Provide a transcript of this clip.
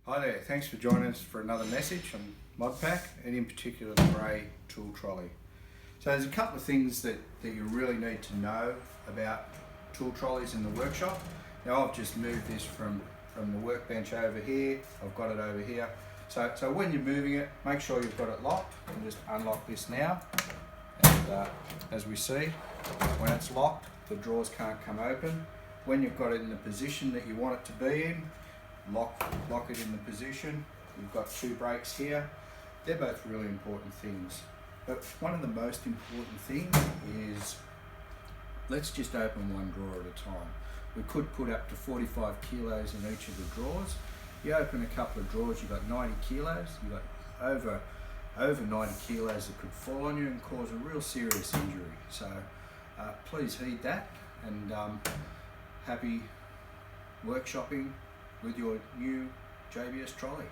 Hi there, thanks for joining us for another message on ModPak, and in particular the grey tool trolley. So there's a couple of things that you really need to know about tool trolleys in the workshop. Now I've just moved this from the workbench over here, I've got it over here. So when you're moving it, make sure you've got it locked. I'll just unlock this now. And as we see, when it's locked, the drawers can't come open. When you've got it in the position that you want it to be in, lock it in the position. You've got two brakes here. They're both really important things. But one of the most important things is, let's just open one drawer at a time. We could put up to 45 kilos in each of the drawers. You open a couple of drawers, you've got 90 kilos, you've got over 90 kilos that could fall on you and cause a real serious injury. So please heed that, and happy workshopping with your new JBS trolley.